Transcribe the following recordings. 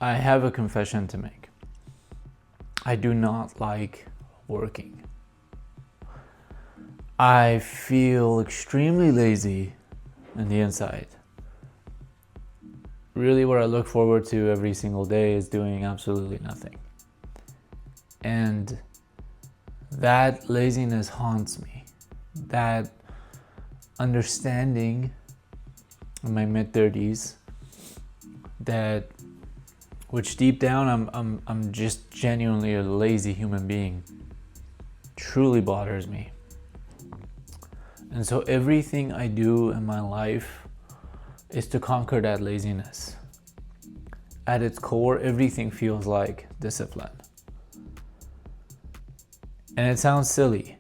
I have a confession to make. I do not like working. I feel extremely lazy on the inside. Really, what I look forward to every single day is doing absolutely nothing. And that laziness haunts me. That understanding in my mid-30s that which deep down I'm just genuinely a lazy human being truly bothers me. And so everything I do in my life is to conquer that laziness. At its core, everything feels like discipline. And it sounds silly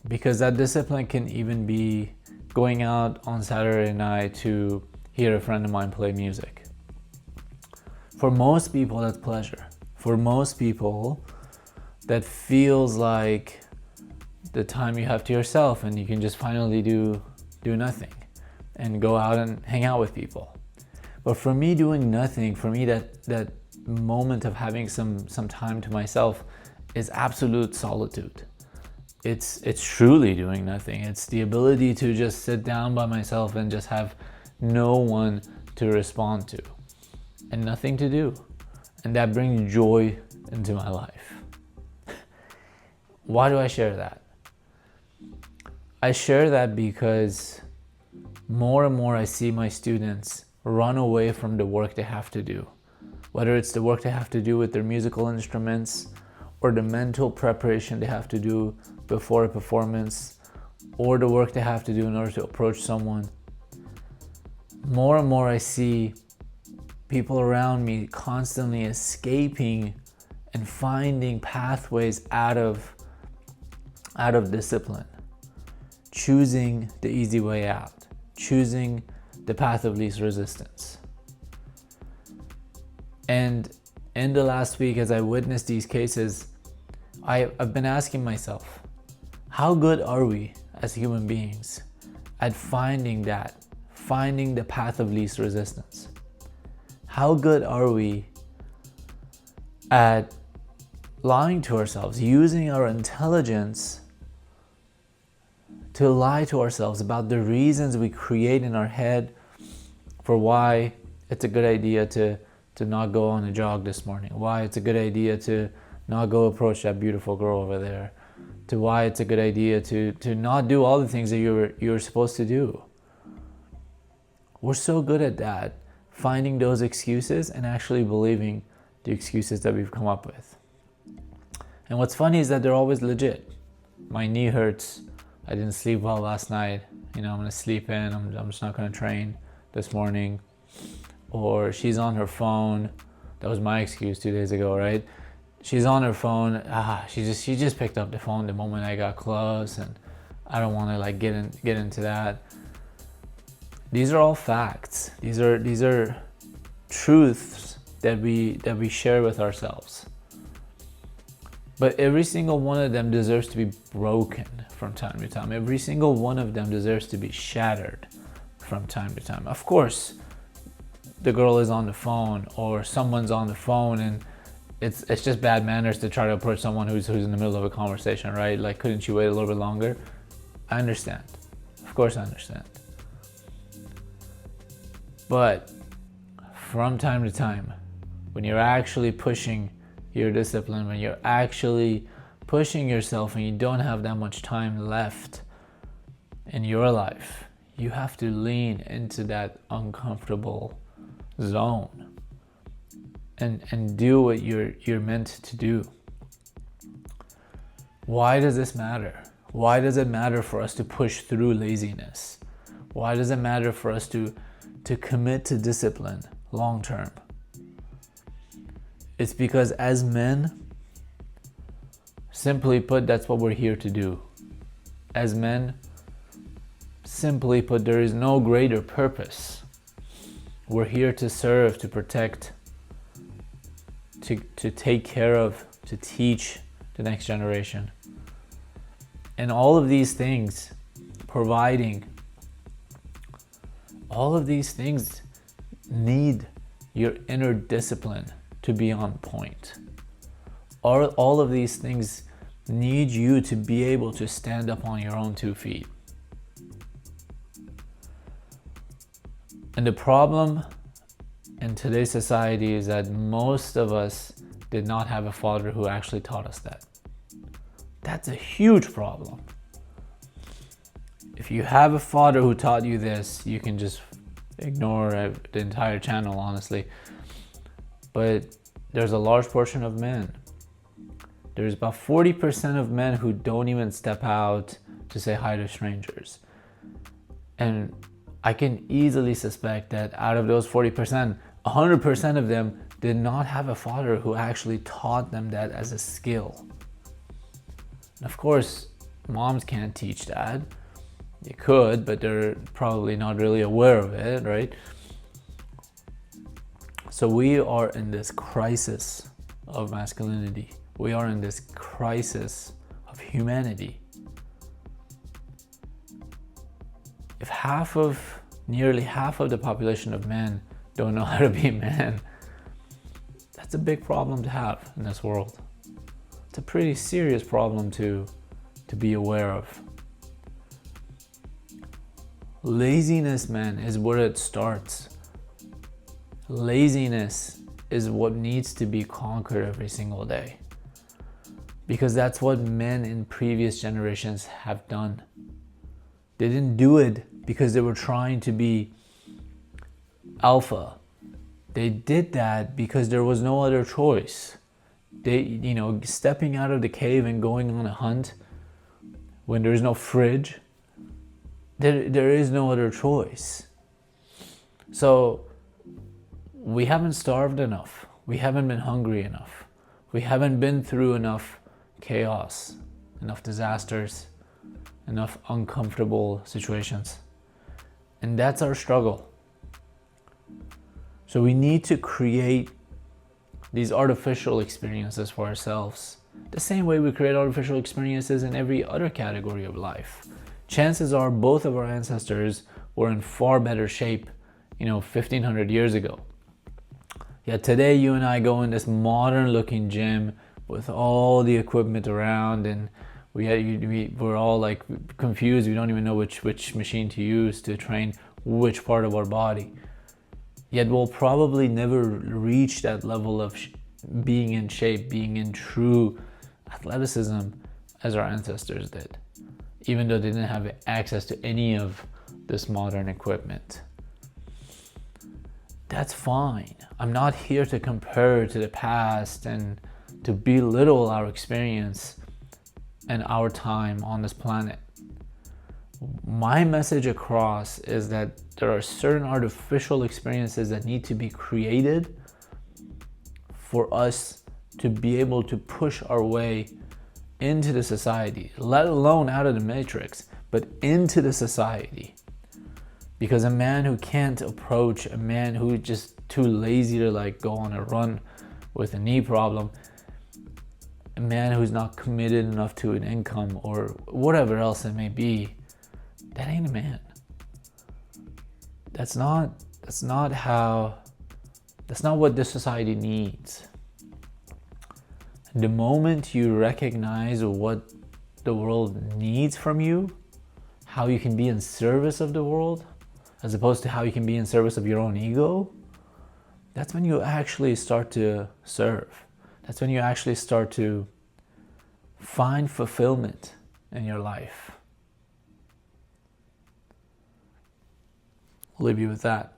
because that discipline can even be going out on Saturday night to hear a friend of mine play music. For most people, that's pleasure. For most people, that feels like the time you have to yourself and you can just finally do nothing and go out and hang out with people. But for me, doing nothing, for me, that moment of having some time to myself is absolute solitude. It's truly doing nothing. It's the ability to just sit down by myself and just have no one to respond to and nothing to do. And that brings joy into my life. Why do I share that? I share that because more and more I see my students run away from the work they have to do. Whether it's the work they have to do with their musical instruments or the mental preparation they have to do before a performance or the work they have to do in order to approach someone. More and more I see people around me constantly escaping and finding pathways out of discipline, choosing the easy way out, choosing the path of least resistance. And in the last week, as I witnessed these cases, I've been asking myself, how good are we as human beings at finding the path of least resistance? How good are we at lying to ourselves, using our intelligence to lie to ourselves about the reasons we create in our head for why it's a good idea to not go on a jog this morning, why it's a good idea to not go approach that beautiful girl over there, to why it's a good idea to not do all the things that you're supposed to do. We're so good at that, finding those excuses and actually believing the excuses that we've come up with. And what's funny is that they're always legit. My knee hurts. I didn't sleep well last night. I'm gonna sleep in. I'm just not gonna train this morning. Or she's on her phone. That was my excuse 2 days ago, right? She's on her phone. She just picked up the phone the moment I got close, and I don't want to get into that. These are all facts. These are truths that we share with ourselves. But every single one of them deserves to be broken from time to time. Every single one of them deserves to be shattered from time to time. Of course, the girl is on the phone or someone's on the phone, and it's just bad manners to try to approach someone who's in the middle of a conversation, right? Like, couldn't you wait a little bit longer? I understand. Of course I understand. But from time to time, when you're actually pushing your discipline, when you're actually pushing yourself and you don't have that much time left in your life, you have to lean into that uncomfortable zone and do what you're meant to do. Why does this matter? Why does it matter for us to push through laziness? Why does it matter for us to commit to discipline long term? It's because as men, simply put, that's what we're here to do. As men, simply put, there is no greater purpose. We're here to serve, to protect, to take care of, to teach the next generation. And all of these things, providing, all of these things need your inner discipline to be on point. All of these things need you to be able to stand up on your own 2 feet. And the problem in today's society is that most of us did not have a father who actually taught us that. That's a huge problem. If you have a father who taught you this, you can just ignore the entire channel, honestly. But there's a large portion of men. There's about 40% of men who don't even step out to say hi to strangers. And I can easily suspect that out of those 40%, 100% of them did not have a father who actually taught them that as a skill. And of course, moms can't teach that. They could, but they're probably not really aware of it, right? So we are in this crisis of masculinity. We are in this crisis of humanity. If nearly half of the population of men don't know how to be a man, that's a big problem to have in this world. It's a pretty serious problem to be aware of. Laziness, man, is where it starts. Laziness is what needs to be conquered every single day. Because that's what men in previous generations have done. They didn't do it because they were trying to be alpha. They did that because there was no other choice. Stepping out of the cave and going on a hunt when there's no fridge, there is no other choice. So we haven't starved enough. We haven't been hungry enough. We haven't been through enough chaos, enough disasters, enough uncomfortable situations. And that's our struggle. So we need to create these artificial experiences for ourselves, the same way we create artificial experiences in every other category of life. Chances are both of our ancestors were in far better shape, 1500 years ago. Yet today you and I go in this modern looking gym with all the equipment around, and we're all like confused. We don't even know which machine to use to train which part of our body. Yet we'll probably never reach that level of being in shape, being in true athleticism as our ancestors did, even though they didn't have access to any of this modern equipment. That's fine. I'm not here to compare to the past and to belittle our experience and our time on this planet. My message across is that there are certain artificial experiences that need to be created for us to be able to push our way into the society, let alone out of the matrix, but into the society. Because a man who can't approach, a man who is just too lazy to go on a run with a knee problem, a man who's not committed enough to an income or whatever else it may be, that ain't a man. That's not what this society needs. The moment you recognize what the world needs from you, how you can be in service of the world, as opposed to how you can be in service of your own ego, that's when you actually start to serve. That's when you actually start to find fulfillment in your life. I'll leave you with that.